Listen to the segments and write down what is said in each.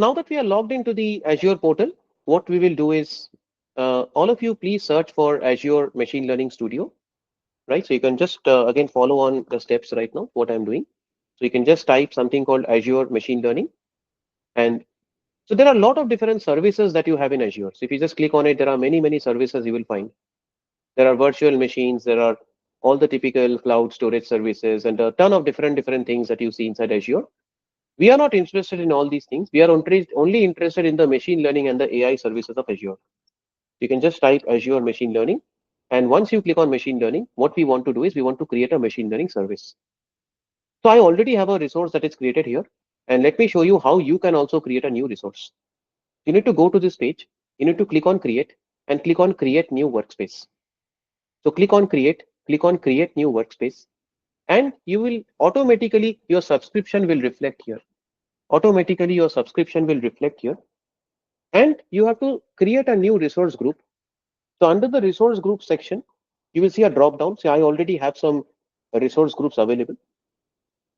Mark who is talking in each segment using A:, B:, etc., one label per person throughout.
A: Now that we are logged into the Azure portal, what we will do is all of you please search for Azure Machine Learning Studio, right? So you can just again follow on the steps right now, what I'm doing. So you can just type something called Azure Machine Learning. And so there are a lot of different services that you have in Azure. So if you just click on it, there are many, many services you will find. There are virtual machines, there are all the typical cloud storage services, and a ton of different things that you see inside Azure. We are not interested in all these things. We are only interested in the machine learning and the AI services of Azure. You can just type Azure Machine Learning. And once you click on machine learning, what we want to do is we want to create a machine learning service. So I already have a resource that is created here. And let me show you how you can also create a new resource. You need to go to this page. You need to click on create and click on create new workspace. So click on create new workspace, and you will automatically your subscription will reflect here. Automatically your subscription will reflect here. And you have to create a new resource group. So under the resource group section, you will see a drop down. Say I already have some resource groups available.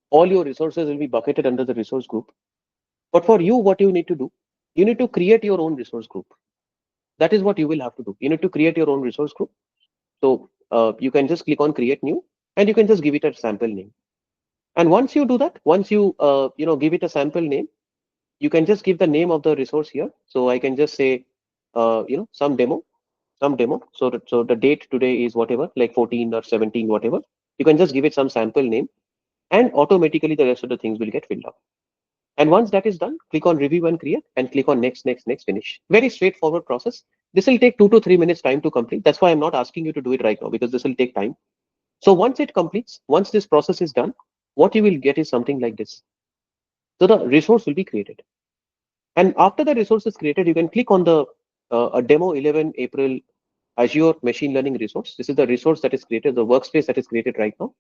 A: All your resources will be bucketed under the resource group. But for you, what you need to do, you need to create your own resource group. That is what you will have to do. You need to create your own resource group. So you can just click on create new, and you can just give it a sample name. And once you do that, once you give it a sample name, you can just give the name of the resource here. So I can just say some demo, some demo. So the date today is whatever, like 14 or 17, whatever. You can just give it some sample name, and automatically the rest of the things will get filled up. And once that is done, click on review and create, and click on next, next, next, finish. Very straightforward process. This will take 2 to 3 minutes time to complete. That's why I'm not asking you to do it right now, because this will take time. So once it completes, once this process is done, what you will get is something like this. So the resource will be created. And after the resource is created, you can click on the a demo 11 April Azure Machine Learning resource. This is the resource that is created, the workspace that is created right now,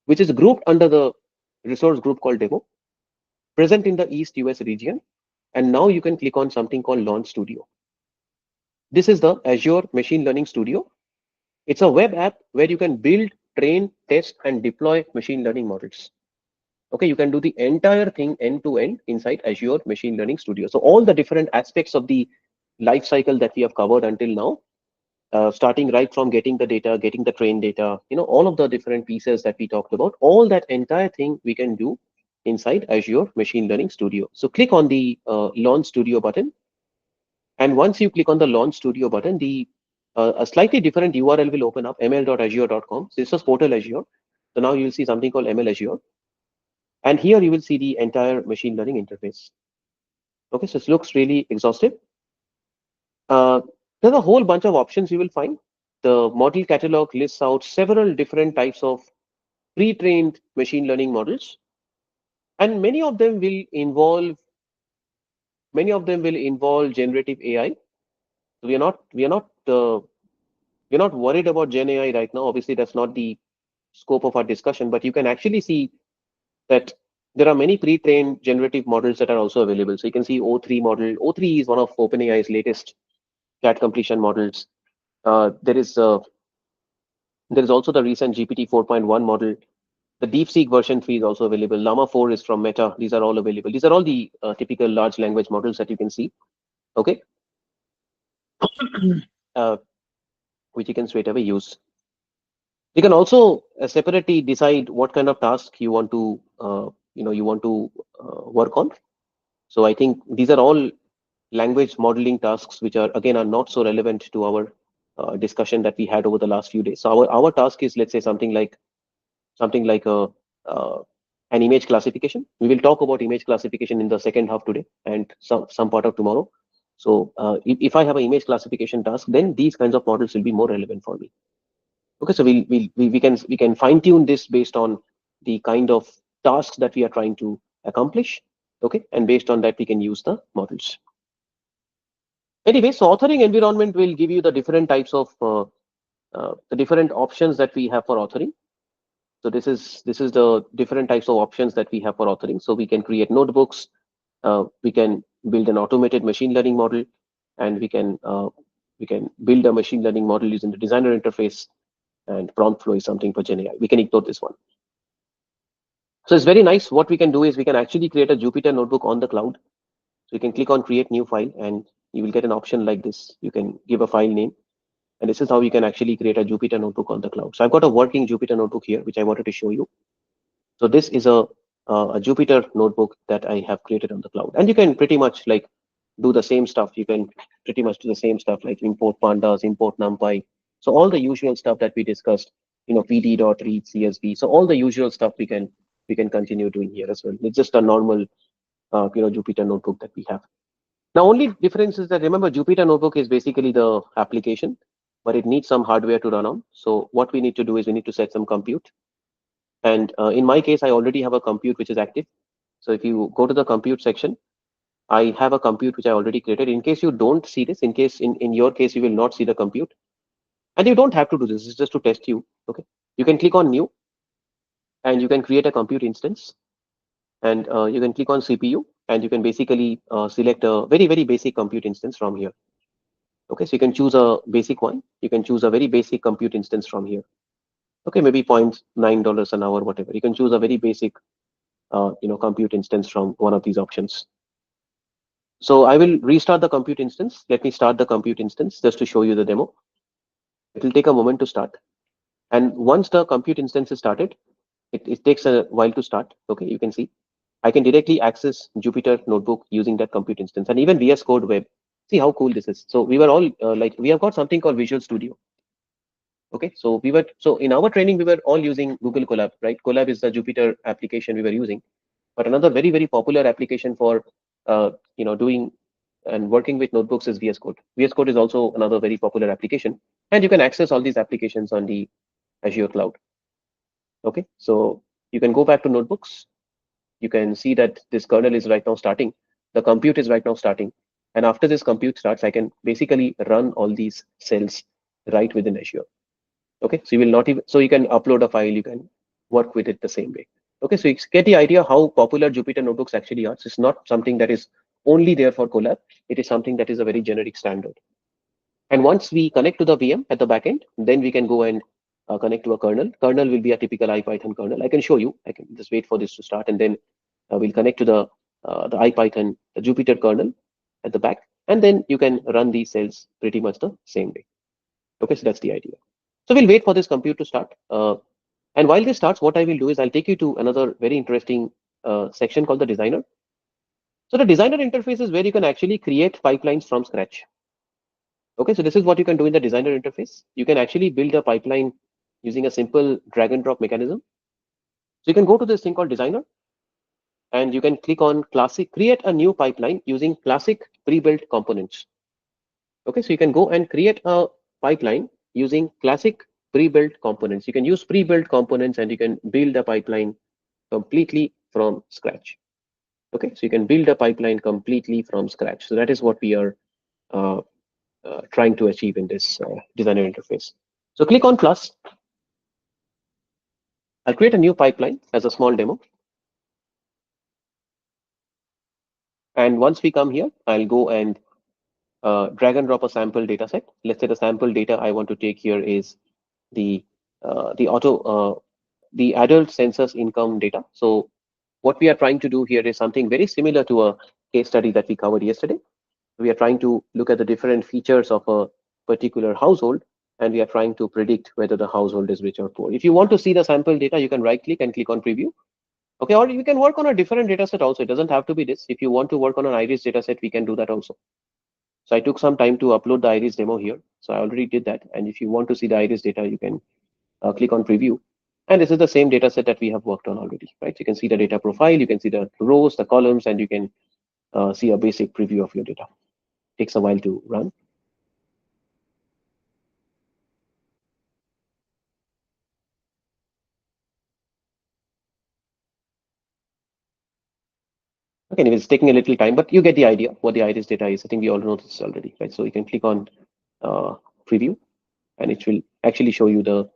A: which is grouped under the resource group called demo, present in the East US region. And now you can click on something called Launch Studio. This is the Azure Machine Learning Studio. It's a web app where you can build, train, test, and deploy machine learning models. Okay, you can do the entire thing end to end inside Azure Machine Learning Studio. So all the different aspects of the life cycle that we have covered until now, starting right from getting the data, getting the trained data, all of the different pieces that we talked about, all that entire thing we can do inside Azure Machine Learning Studio. So click on the Launch Studio button. And once you click on the Launch Studio button, a slightly different URL will open up, ml.azure.com. So this was Portal Azure. So now you'll see something called ML Azure. And here you will see the entire machine learning interface. Okay, so it looks really exhaustive. Uh, there's a whole bunch of options you will find. The model catalog lists out several different types of pre-trained machine learning models, and many of them will involve generative AI. So we're not worried about Gen AI right now. Obviously, that's not the scope of our discussion, but you can actually see that there are many pre-trained generative models that are also available. So you can see O3 model. O3 is one of OpenAI's latest CAT completion models. There is also the recent GPT 4.1 model. The DeepSeek version 3 is also available. Llama 4 is from Meta. These are all available. These are all the typical large language models that you can see. Okay, uh, which you can straight away use. You can also separately decide what kind of task you want to work on. So I think these are all language modeling tasks, which are again are not so relevant to our discussion that we had over the last few days. So our task is, let's say, something like an image classification. We will talk about image classification in the second half today and some part of tomorrow. So if I have an image classification task, then these kinds of models will be more relevant for me. Okay, so we can fine tune this based on the kind of tasks that we are trying to accomplish. Okay, and based on that we can use the models. Anyway, so authoring environment will give you the different types of the different options that we have for authoring. So this is the different types of options that we have for authoring. So we can create notebooks, we can build an automated machine learning model, and we can build a machine learning model using the designer interface, and prompt flow is something for Gen AI. We can ignore this one. So it's very nice. What we can do is we can actually create a Jupyter notebook on the cloud. So you can click on create new file and you will get an option like this. You can give a file name, and this is how you can actually create a Jupyter notebook on the cloud. So I've got a working Jupyter notebook here, which I wanted to show you. So this is a Jupyter notebook that I have created on the cloud, and you can pretty much like do the same stuff. You can pretty much do the same stuff like import pandas, import NumPy. So all the usual stuff that we discussed, pd.read CSV. So all the usual stuff we can continue doing here as well. It's just a normal Jupyter notebook that we have. Now, only difference is that remember Jupyter Notebook is basically the application, but it needs some hardware to run on. So what we need to do is we need to set some compute. And in my case, I already have a compute which is active. So if you go to the compute section, I have a compute which I already created. In case you don't see this, in case in your case you will not see the compute, and you don't have to do this. It's just to test you. Okay, you can click on new, and you can create a compute instance, and you can click on CPU, and you can basically select a very basic compute instance from here. Okay, so you can choose a basic one. You can choose a very basic compute instance from here. Okay, maybe $0.9 an hour, whatever. You can choose a very basic, compute instance from one of these options. So I will restart the compute instance. Let me start the compute instance just to show you the demo. It will take a moment to start. And once the compute instance is started, it takes a while to start. Okay, you can see I can directly access Jupyter Notebook using that compute instance and even VS Code Web. See how cool this is. So we were all we have got something called Visual Studio. Okay, so in our training we were all using Google Colab, right? Colab is the Jupyter application we were using. But another very popular application for doing and working with notebooks is VS Code. VS Code is also another very popular application, and you can access all these applications on the Azure cloud. Okay, so you can go back to notebooks. You can see that this kernel is right now starting. The compute is right now starting, and after this compute starts, I can basically run all these cells right within Azure. Okay, so you will not even, so you can upload a file, you can work with it the same way. Okay, so you get the idea how popular Jupyter notebooks actually are. So it's not something that is only there for Colab. It is something that is a very generic standard. And once we connect to the VM at the backend, then we can go and connect to a kernel. Kernel will be a typical IPython kernel. I can show you. I can just wait for this to start, and then we'll connect to the IPython, the Jupyter kernel at the back, and then you can run these cells pretty much the same way. Okay, so that's the idea. So we'll wait for this compute to start. And while this starts, what I will do is I'll take you to another very interesting section called the designer. So the designer interface is where you can actually create pipelines from scratch. Okay, so this is what you can do in the designer interface. You can actually build a pipeline using a simple drag and drop mechanism. So you can go to this thing called designer, and you can click on classic, create a new pipeline using classic pre-built components. Okay, so you can go and create a pipeline using classic pre-built components. You can use pre-built components and you can build a pipeline completely from scratch. Okay, so you can build a pipeline completely from scratch. So that is what we are uh, trying to achieve in this designer interface. So click on plus. I'll create a new pipeline as a small demo. And once we come here, I'll go and drag and drop a sample data set. Let's say the sample data I want to take here is the the adult census income data. So what we are trying to do here is something very similar to a case study that we covered yesterday. We are trying to look at the different features of a particular household, and we are trying to predict whether the household is rich or poor. If you want to see the sample data, you can right click and click on preview. Okay, or you can work on a different data set also. It doesn't have to be this. If you want to work on an iris data set, we can do that also. So I took some time to upload the iris demo here. So I already did that. And if you want to see the iris data, you can click on preview. And this is the same data set that we have worked on already, right? You can see the data profile, you can see the rows, the columns, and you can see a basic preview of your data. Takes a while to run. Okay, anyway, it's taking a little time, but you get the idea what the iris data is. I think we all know this already, right? So you can click on preview, and it will actually show you the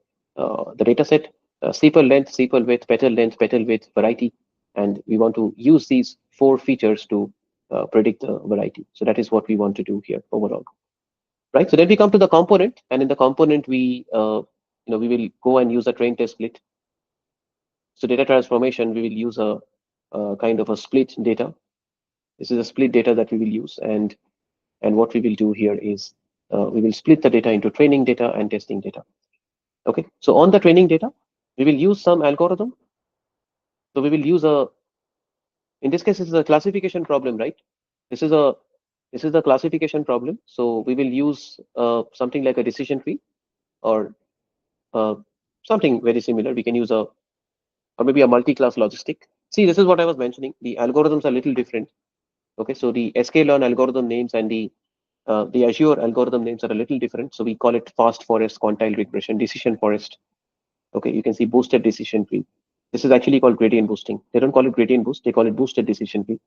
A: data set, steeple length, steeple width, petal width, variety, and we want to use these 4 features to predict the variety. So that is what we want to do here overall, right? So then we come to the component, and in the component we we will go and use a train test split. So data transformation, we will use a kind of a split data. This is a split data that we will use, and what we will do here is we will split the data into training data and testing data. Okay, so on the training data, we will use some algorithm. So we will use a, in this case, this is a classification problem, right? This is a this is the classification problem. So we will use something like a decision tree or uh, something very similar. We can use a or maybe a multi-class logistic. See, this is what I was mentioning. The algorithms are a little different. Okay, so the sklearn algorithm names and the Azure algorithm names are a little different. So we call it fast forest, quantile regression, decision forest. Okay, you can see boosted decision tree. This is actually called gradient boosting. They don't call it gradient boost, they call it boosted decision tree.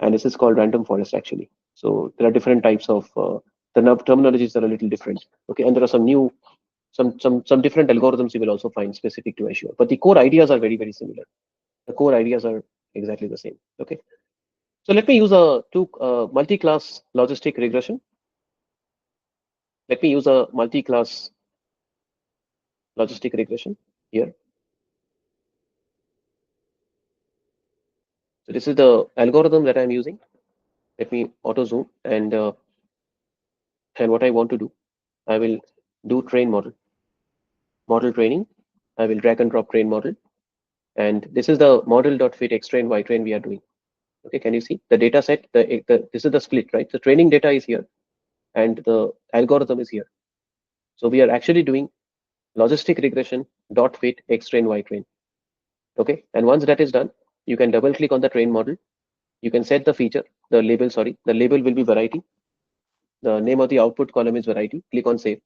A: And this is called random forest actually. So there are different types of the terminologies are a little different. Okay, and there are some new some different algorithms you will also find specific to Azure. But the core ideas are very similar. The core ideas are exactly the same. Okay, so let me use a multi-class logistic regression. Let me use a multi-class logistic regression here. So this is the algorithm that I'm using. Let me auto zoom and what I want to do, I will do train model training. I will drag and drop train model, and this is the model.fit x train y train we are doing. Okay, can you see the data set? This is the split, right? The training data is here, and the algorithm is here. So we are actually doing logistic regression dot fit x train y train. Okay, and once that is done, you can double click on the train model. You can set the feature, the label. Sorry, the label will be variety. The name of the output column is variety. Click on save,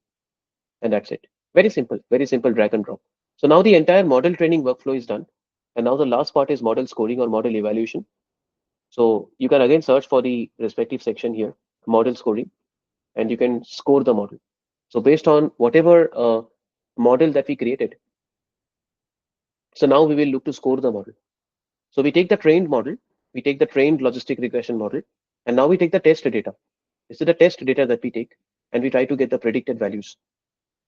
A: and that's it. Very simple drag and drop. So now the entire model training workflow is done. And now the last part is model scoring or model evaluation. So you can again search for the respective section here, model scoring, and you can score the model. So based on whatever model that we created, so now we will look to score the model. So we take the trained model, we take the trained logistic regression model, and now we take the test data. This is the test data that we take, and we try to get the predicted values.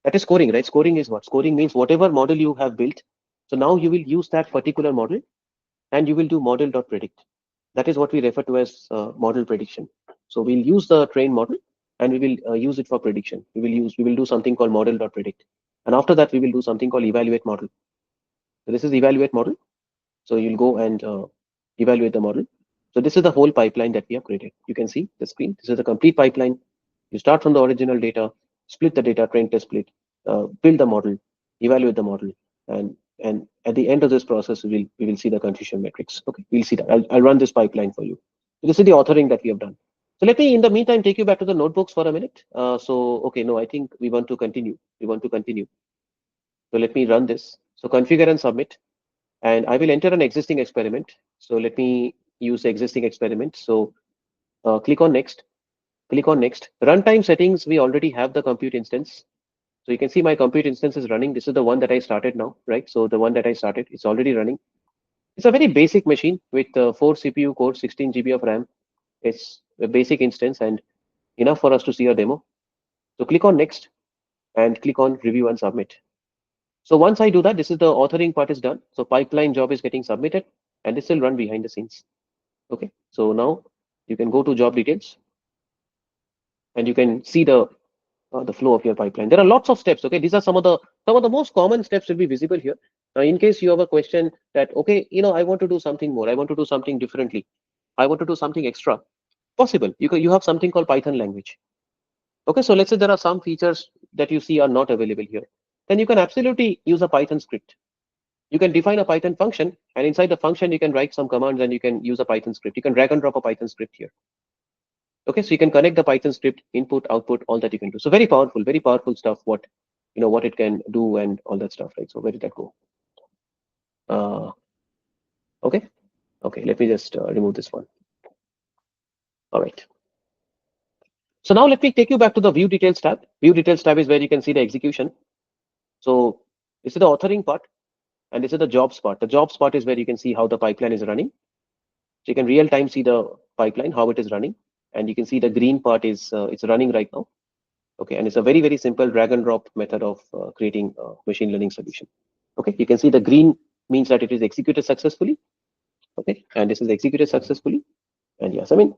A: That is scoring, right? Scoring is what? Scoring means whatever model you have built. So now you will use that particular model and you will do model.predict. That is what we refer to as model prediction. So we'll use the trained model and we will use it for prediction. We will do something called model.predict. And after that, we will do something called evaluate model. So this is evaluate model. So you'll go and evaluate the model. So this is the whole pipeline that we have created. You can see the screen. This is the complete pipeline. You start from the original data, split the data, train, test, split, build the model, evaluate the model, and at the end of this process, we will see the confusion metrics. Okay, we'll see that. I'll run this pipeline for you. So this is the authoring that we have done. So let me, in the meantime, take you back to the notebooks for a minute. Okay, no, I think we want to continue. We want to continue. So let me run this. So configure and submit, and I will enter an existing experiment. So let me use the existing experiment. So click on next. Click on next. Runtime settings, we already have the compute instance. So you can see my compute instance is running. This is the one that I started now, right? So the one that I started, it's already running. It's a very basic machine with 4 CPU cores, 16 GB of RAM. It's a basic instance and enough for us to see a demo. So click on next and click on review and submit. So once I do that, this is the authoring part is done. So pipeline job is getting submitted and this will run behind the scenes. Okay, so now you can go to job details and you can see the flow of your pipeline. There are lots of steps. Okay, these are some of the most common steps will be visible here. Now, in case you have a question that okay, I want to do something more, I want to do something differently, I want to do something extra. Possible. You have something called Python language. Okay, so let's say there are some features that you see are not available here. Then you can absolutely use a Python script. You can define a Python function, and inside the function you can write some commands and you can use a Python script. You can drag and drop a Python script here. Okay, so you can connect the Python script, input, output, all that you can do. So very powerful stuff. What it can do and all that stuff, right? So where did that go? Okay, okay. Let me just remove this one. All right. So now let me take you back to the View Details tab. View Details tab is where you can see the execution. So this is the authoring part, and this is the jobs part. The jobs part is where you can see how the pipeline is running. So you can real time see the pipeline, how it is running, and you can see the green part is it's running right now. Okay, and it's a very simple drag and drop method of creating a machine learning solution. Okay, you can see the green means that it is executed successfully. Okay, and this is executed successfully. And yes, I mean,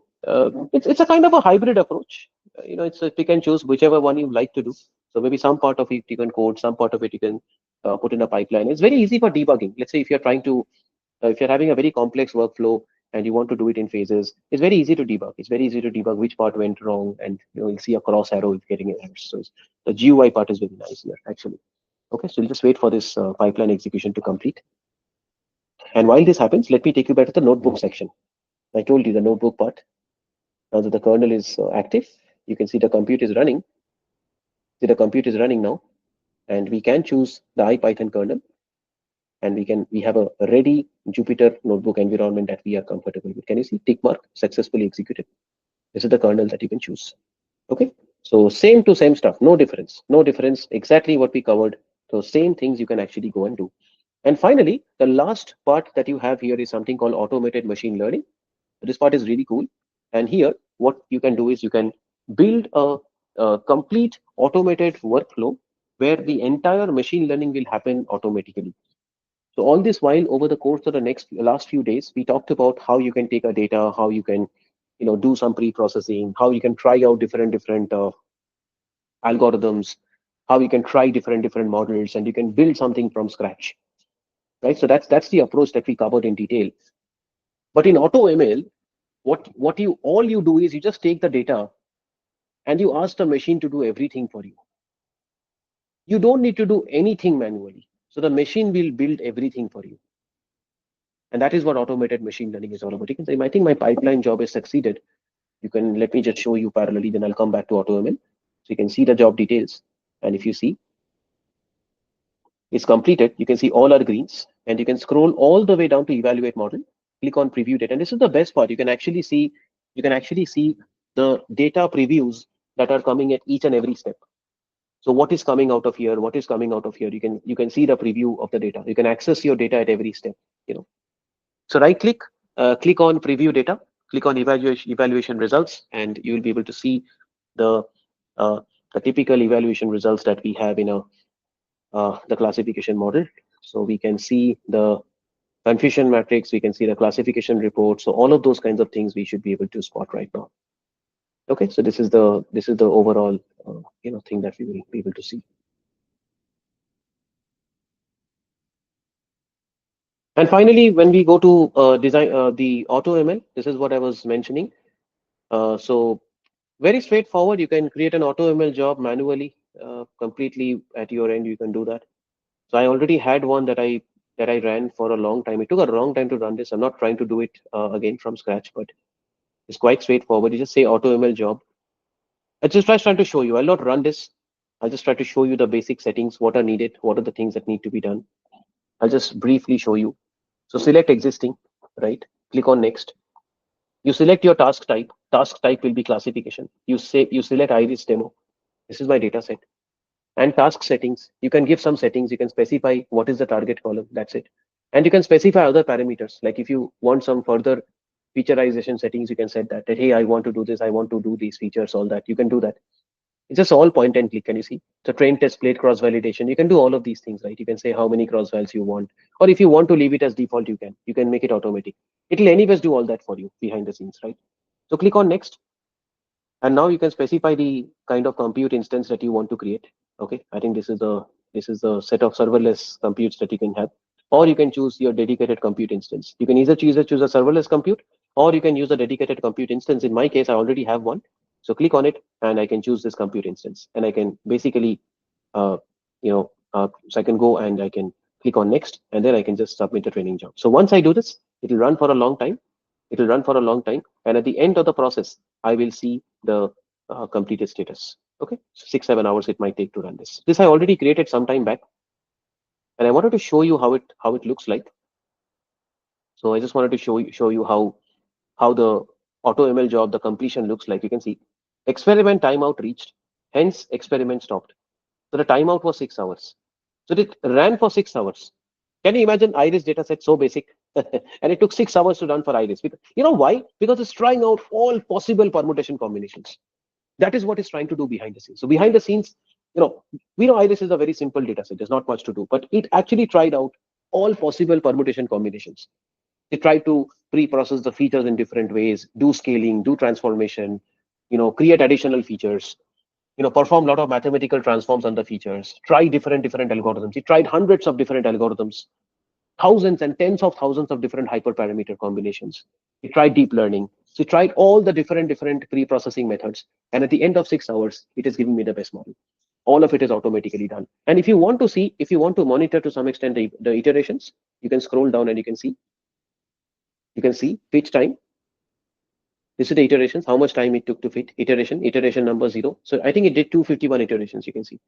A: it's a kind of a hybrid approach. It's we can choose whichever one you like to do. So maybe some part of it you can code, some part of it you can put in a pipeline. It's very easy for debugging. Let's say if you're trying to, if you're having a very complex workflow and you want to do it in phases, it's very easy to debug. It's very easy to debug which part went wrong, and you'll see a cross arrow if getting errors. So the GUI part is very nice here, actually. Okay, so we'll just wait for this pipeline execution to complete. And while this happens, let me take you back to the notebook section. I told you the notebook part. Now that the kernel is active, you can see the compute is running. See, the compute is running now, and we can choose the IPython kernel, and we have a ready Jupyter notebook environment that we are comfortable with. Can you see tick mark successfully executed? This is the kernel that you can choose. Okay, so same to same stuff, no difference, no difference. Exactly what we covered. So same things you can actually go and do. And finally, the last part that you have here is something called automated machine learning. This part is really cool. And here, what you can do is you can build a complete automated workflow where the entire machine learning will happen automatically. So all this while over the course of the last few days, we talked about how you can take a data, how you can, do some pre-processing, how you can try out different algorithms, how you can try different models, and you can build something from scratch, right? So that's the approach that we covered in detail. But in AutoML, what you all you do is you just take the data and you ask the machine to do everything for you. You don't need to do anything manually. So the machine will build everything for you. And that is what automated machine learning is all about. You can say, I think my pipeline job has succeeded. You can let me just show you parallelly, then I'll come back to AutoML. So you can see the job details. And if you see it's completed, you can see all are greens, and you can scroll all the way down to evaluate model, click on preview data. And this is the best part. You can actually see the data previews that are coming at each and every step. So what is coming out of here? What is coming out of here? You can see the preview of the data. You can access your data at every step. So right click, click on preview data, click on evaluation results, and you will be able to see the uh, the typical evaluation results that we have in the classification model. So we can see the confusion matrix, we can see the classification report. So all of those kinds of things we should be able to spot right now. Okay, so this is the overall thing that we will be able to see. And finally, when we go to design the AutoML, this is what I was mentioning. So very straightforward. You can create an AutoML job manually, completely at your end. You can do that. So I already had one that I ran for a long time. It took a long time to run this. I'm not trying to do it again from scratch, but it's quite straightforward. You just say AutoML job. I just trying to show you. I'll not run this. I'll just try to show you the basic settings, what are needed, what are the things that need to be done. I'll just briefly show you. So select existing, right? Click on next. You select your task type. Task type will be classification. You select iris demo. This is my data set. And task settings. You can give some settings. You can specify what is the target column. That's it. And you can specify other parameters. Like if you want some further featureization settings, you can set that hey, I want to do this. I want to do these features, all that. You can do that. It's just all point and click. Can you see? So train test plate cross validation. You can do all of these things, right? You can say how many cross vals you want, or if you want to leave it as default, you can. You can make it automatic. It'll anyways do all that for you behind the scenes, right? So click on next, and now you can specify the kind of compute instance that you want to create. Okay, I think this is the set of serverless computes that you can have, or you can choose your dedicated compute instance. You can either choose a serverless compute, or you can use a dedicated compute instance. In my case, I already have one. So click on it, and I can choose this compute instance, and I can basically, so I can go and I can click on next, and then I can just submit a training job. So once I do this, it will run for a long time. It will run for a long time, and at the end of the process, I will see the completed status. Okay, so 6-7 hours it might take to run this. This I already created some time back, and I wanted to show you how it looks like. So I just wanted to show you how the AutoML job, the completion looks like. You can see experiment timeout reached, hence experiment stopped. So the timeout was 6 hours. So it ran for 6 hours. Can you imagine Iris dataset so basic? And it took 6 hours to run for Iris. You know why? Because it's trying out all possible permutation combinations. That is what it's trying to do behind the scenes. So behind the scenes, we know Iris is a very simple dataset. There's not much to do, but it actually tried out all possible permutation combinations. They try to pre-process the features in different ways, do scaling, do transformation, create additional features, perform a lot of mathematical transforms on the features, try different algorithms. He tried hundreds of different algorithms, thousands and tens of thousands of different hyperparameter combinations. He tried deep learning. So he tried all the different pre-processing methods. And at the end of 6 hours, it is giving me the best model. All of it is automatically done. And if you want to see, if you want to monitor to some extent the iterations, you can scroll down and you can see each time. This is the iterations, how much time it took to fit iteration number 0. So I think it did 251 iterations. You can see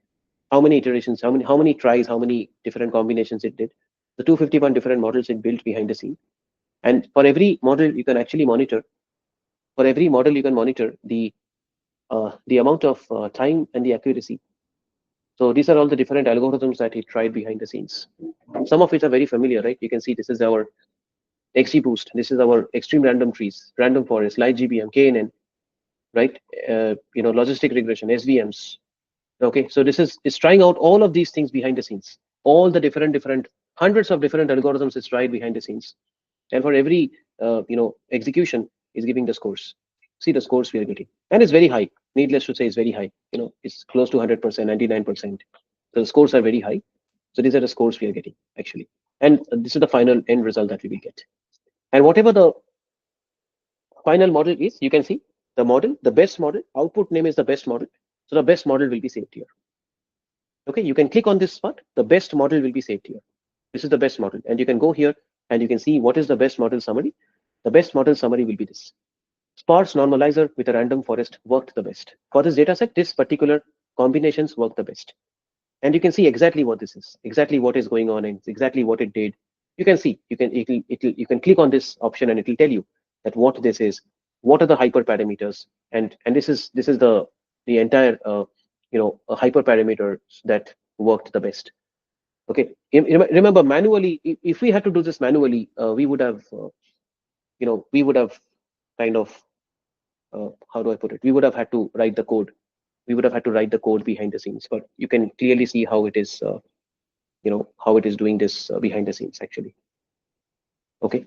A: how many iterations, how many tries, how many different combinations it did. The 251 different models it built behind the scene. And for every model, you can actually monitor. For every model, you can monitor the amount of time and the accuracy. So these are all the different algorithms that he tried behind the scenes. Some of which are very familiar, right? You can see this is our XGBoost. This is our extreme random trees, random forest, light GBM, KNN, right? Logistic regression, SVMs. Okay, so this is trying out all of these things behind the scenes. All the different hundreds of different algorithms is tried behind the scenes, and for every execution is giving the scores. See the scores we are getting, and it's very high. Needless to say, it's very high. It's close to 100%, 99%. So the scores are very high. So these are the scores we are getting actually, and this is the final end result that we will get. And whatever the final model is, you can see the model, the best model, output name is the best model. So the best model will be saved here. Okay, you can click on this spot. The best model will be saved here. This is the best model. And you can go here and you can see what is the best model summary. The best model summary will be this. Sparse normalizer with a random forest worked the best. For this data set, this particular combinations work the best. And you can see exactly what this is, exactly what is going on, and exactly what it did. You can see, you can click on this option and it will tell you that what this is, what are the hyperparameters, and this is the entire hyperparameters that worked the best. Okay, remember manually, if we had to do this manually, we would have we would have kind of how do I put it? We would have had to write the code. We would have had to write the code behind the scenes, but you can clearly see how it is how it is doing this behind the scenes actually. Okay,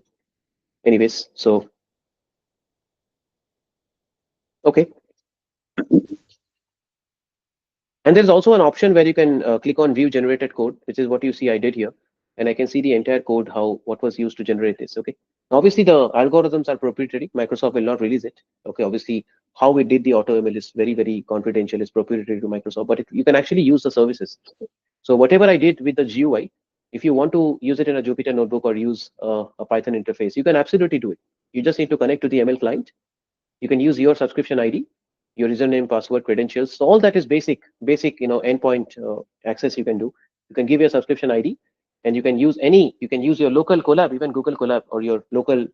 A: anyways, so okay, and there's also an option where you can click on view generated code, which is what you see I did here, and I can see the entire code, how what was used to generate this. Okay, obviously the algorithms are proprietary. Microsoft will not release it. Okay, obviously how we did the AutoML is very confidential, is proprietary to Microsoft, but you can actually use the services. So whatever I did with the GUI, if you want to use it in a Jupyter notebook or use a Python interface, you can absolutely do it. You just need to connect to the ML client. You can use your subscription ID, your username, password, credentials. So all that is basic endpoint access you can do. You can give your subscription ID, and you can use your local collab, even Google Colab, or your local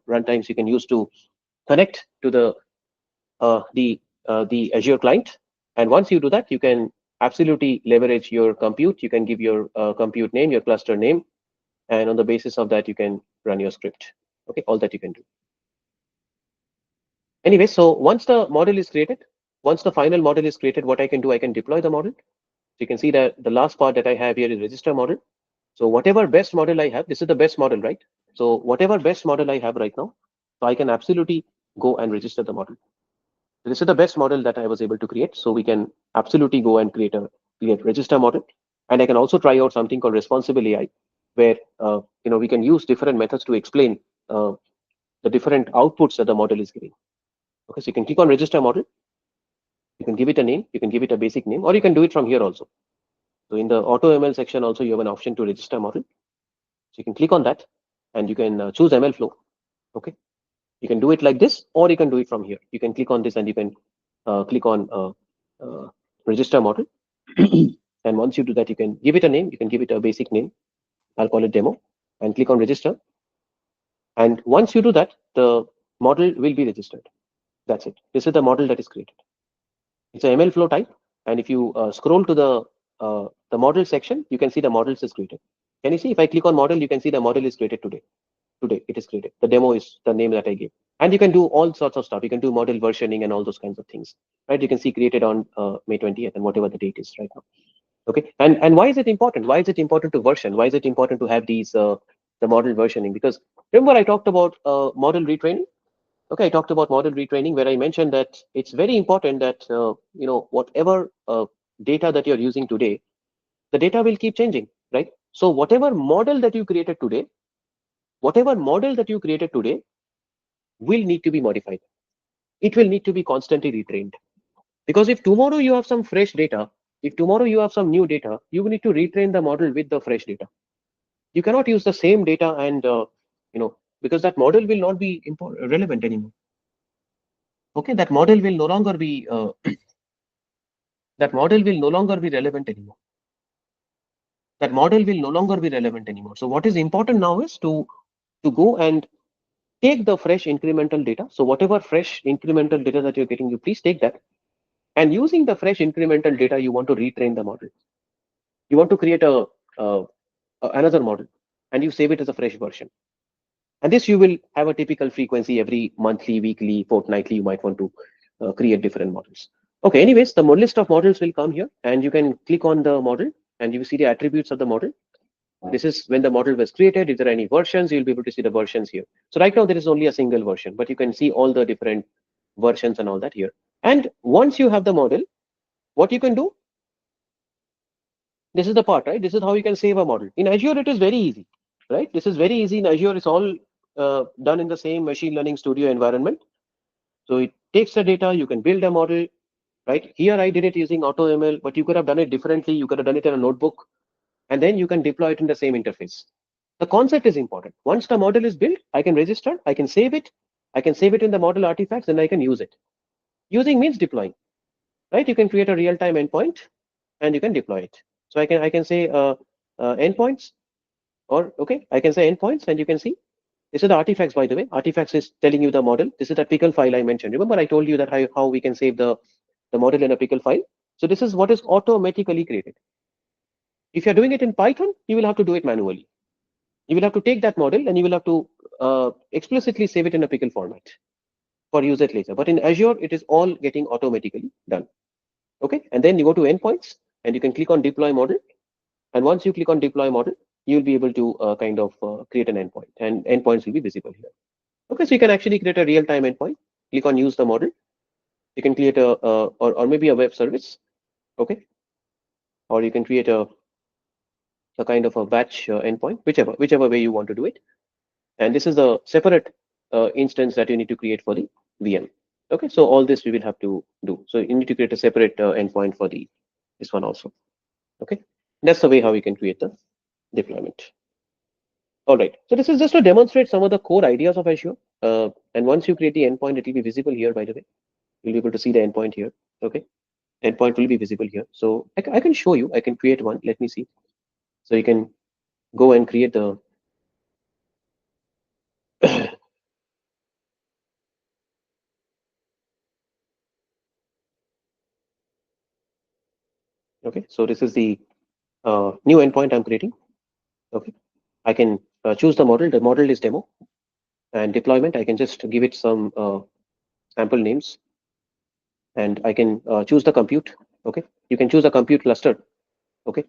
A: runtimes you can use to connect to the Azure client. And once you do that, you can absolutely leverage your compute. You can give your compute name, your cluster name, and on the basis of that, you can run your script. Okay, all that you can do. Anyway, so once the model is created, once the final model is created, what I can do, I can deploy the model. So you can see that the last part that I have here is register model. So whatever best model I have, this is the best model, right? So whatever best model I have right now, so I can absolutely go and register the model. This is the best model that I was able to create. So we can absolutely go and create register model. And I can also try out something called responsible AI, where we can use different methods to explain the different outputs that the model is giving. Okay, so you can click on register model. You can give it a name. You can give it a basic name, or you can do it from here also. So in the AutoML section also, you have an option to register model. So you can click on that, and you can choose ML flow. Okay, you can do it like this, or you can do it from here. You can click on this, and you can click on register model. And once you do that, you can give it a name. You can give it a basic name. I'll call it demo, and click on register. And once you do that, the model will be registered. That's it. This is the model that is created. It's a ML flow type. And if you scroll to the model section, you can see the models is created. Can you see? If I click on model, you can see the model is created today. Today it is created. The demo is the name that I gave. And you can do all sorts of stuff. You can do model versioning and all those kinds of things. Right? You can see created on May 20th and whatever the date is right now. Okay. And why is it important? Why is it important to version? Why is it important to have these the model versioning? Because Remember, I talked about model retraining. Okay, I talked about model retraining where I mentioned that it's very important that whatever data that you're using today, the data will keep changing, right? So whatever model that you created today will need to be modified. It will need to be constantly retrained. Because if tomorrow you have some fresh data, if tomorrow you have some new data, you will need to retrain the model with the fresh data. You cannot use the same data and because that model will not be relevant anymore. Okay, that model will no longer be that model will no longer be relevant anymore. That model will no longer be relevant anymore. So what is important now is to go and take the fresh incremental data. So whatever fresh incremental data that you're getting, you please take that. And using the fresh incremental data, you want to retrain the model. You want to create uh, another model, and you save it as a fresh version. And this you will have a typical frequency every monthly, weekly, fortnightly. You might want to create different models. Okay. Anyways, the list of models will come here, and you can click on the model, and you will see the attributes of the model. This is when the model was created. If there are any versions, you'll be able to see the versions here. So right now there is only a single version, but you can see all the different versions and all that here. And once you have the model, what you can do, this is the part, right? This is how you can save a model. In Azure, it is very easy, right? This is very easy in Azure. It's all done in the same machine learning studio environment. So it takes the data, you can build a model, right? Here I did it using AutoML, but you could have done it differently. You could have done it in a notebook, and then you can deploy it in the same interface. The concept is important. Once the model is built, I can register, I can save it, I can save it in the model artifacts, and I can use it. Using means deploying, right? You can create a real-time endpoint and you can deploy it. So I can say endpoints, or okay, I can say endpoints, and you can see this is the artifacts, by the way. Artifacts is telling you the model. This is the pickle file I mentioned. Remember, I told you that how we can save the model in a pickle file. So this is what is automatically created. If you're doing it in Python, you will have to do it manually. You will have to take that model and you will have to explicitly save it in a pickle format for use it later. But in Azure, it is all getting automatically done. Okay, and then you go to endpoints and you can click on deploy model. And once you click on deploy model, you'll be able to kind of create an endpoint, and endpoints will be visible here. Okay, so you can actually create a real-time endpoint. Click on use the model. You can create a or maybe a web service. Okay, or you can create a kind of a batch endpoint, whichever way you want to do it. And this is a separate instance that you need to create for the VM. Okay, so all this we will have to do. So you need to create a separate endpoint for the this one also. Okay, that's the way how you can create the deployment. All right, so this is just to demonstrate some of the core ideas of Azure. And once you create the endpoint, it will be visible here, by the way. You'll be able to see the endpoint here. Okay, endpoint will be visible here. So I can show you, I can create one. Let me see. So you can go and create the okay, so this is the new endpoint I'm creating. Okay, I can choose the model. The model is demo, and deployment. I can just give it some sample names, and I can choose the compute. Okay, you can choose a compute cluster. Okay,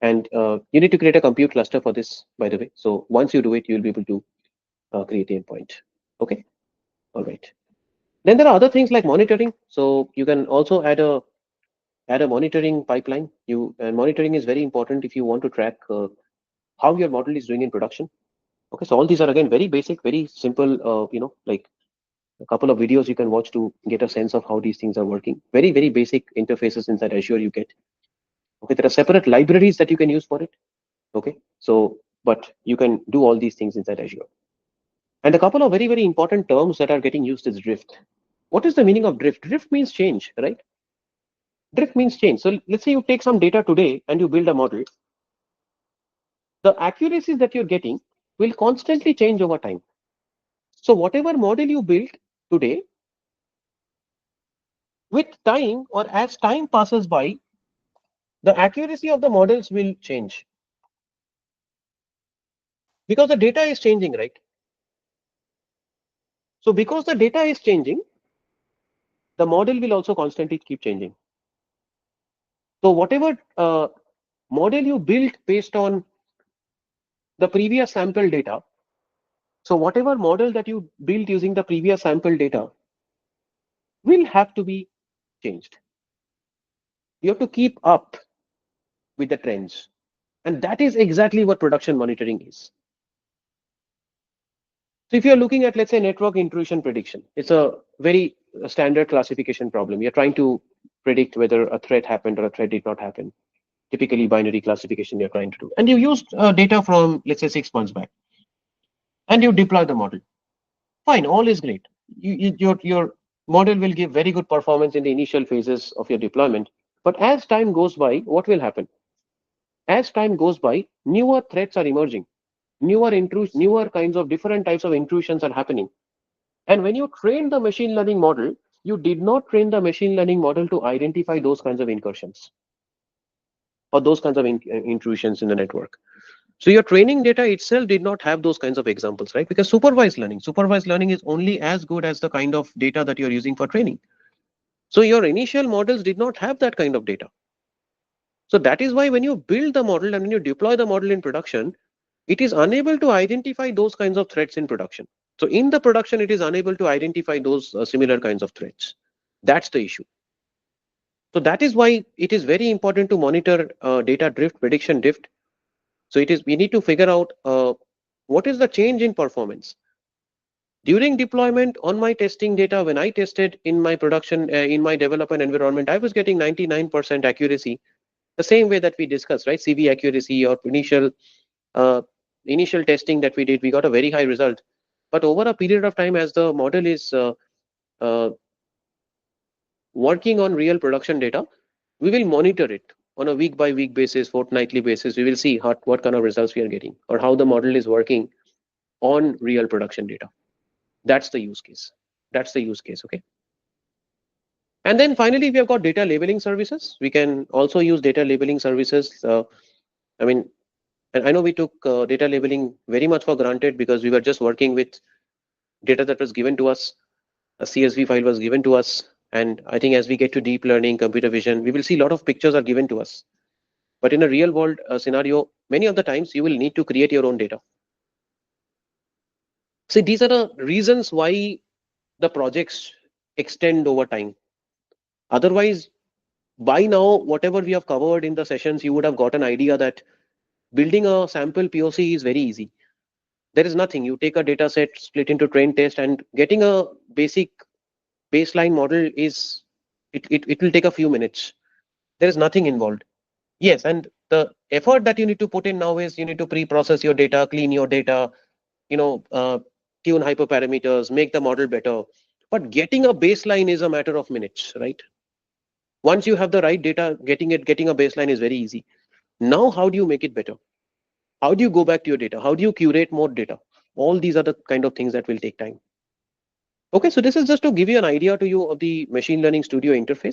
A: and you need to create a compute cluster for this, by the way. So once you do it, you'll be able to create the endpoint. Okay, all right. Then there are other things like monitoring. So you can also add a monitoring pipeline. And monitoring is very important if you want to track how your model is doing in production. Okay, so all these are again very basic, very simple. Like a couple of videos you can watch to get a sense of how these things are working. Very, very basic interfaces inside Azure you get. Okay, there are separate libraries that you can use for it. Okay, so but you can do all these things inside Azure. And a couple of very, very important terms that are getting used is drift. What is the meaning of drift? Drift means change, right? Drift means change. So let's say you take some data today and you build a model. The accuracies that you're getting will constantly change over time. So whatever model you built today, with time or as time passes by, the accuracy of the models will change because the data is changing, right? So because the data is changing, the model will also constantly keep changing. So whatever model you built based on the previous sample data, So whatever model that you built using the previous sample data will have to be changed. You have to keep up with the trends. And that is exactly what production monitoring is. So if you're looking at, let's say, network intrusion prediction, it's a very standard classification problem. You're trying to predict whether a threat happened or a threat did not happen. Typically binary classification you're trying to do. And you used data from, let's say, 6 months back, and you deploy the model. Fine, all is great. Your model will give very good performance in the initial phases of your deployment. But as time goes by, what will happen? As time goes by, newer threats are emerging. Newer kinds of different types of intrusions are happening. And when you train the machine learning model, you did not train the machine learning model to identify those kinds of incursions or those kinds of intrusions in the network. So your training data itself did not have those kinds of examples, right? Because supervised learning is only as good as the kind of data that you're using for training. So your initial models did not have that kind of data. So that is why when you build the model and when you deploy the model in production, it is unable to identify those kinds of threats in production. So in the production, it is unable to identify those similar kinds of threats. That's the issue. So that is why it is very important to monitor data drift, prediction drift. So we need to figure out what is the change in performance during deployment on my testing data. When I tested in my production, in my development environment, I was getting 99% accuracy, the same way that we discussed, right? CV accuracy or uh, initial testing that we did, we got a very high result. But over a period of time, as the model is uh, working on real production data, we will monitor it on a week by week basis, fortnightly basis. We will see what kind of results we are getting or how the model is working on real production data. That's the use case. That's the use case. Okay. And then finally, we have got data labeling services. We can also use data labeling services. I mean, and I know we took data labeling very much for granted because we were just working with data that was given to us. A CSV file was given to us. And I think as we get to deep learning, computer vision, we will see a lot of pictures are given to us. But in a real world scenario, many of the times you will need to create your own data. See, these are the reasons why the projects extend over time. Otherwise, by now, whatever we have covered in the sessions, you would have got an idea that building a sample POC is very easy. There is nothing. You take a data set, split into train test, and getting a basic baseline model it will take a few minutes. There is nothing involved. Yes, and the effort that you need to put in now is you need to pre-process your data, clean your data, you know, tune hyperparameters, make the model better. But getting a baseline is a matter of minutes, right? Once you have the right data, getting a baseline is very easy. Now, how do you make it better? How do you go back to your data? How do you curate more data? All these are the kind of things that will take time. Okay, so this is just to give you an idea to you of the machine learning studio interface.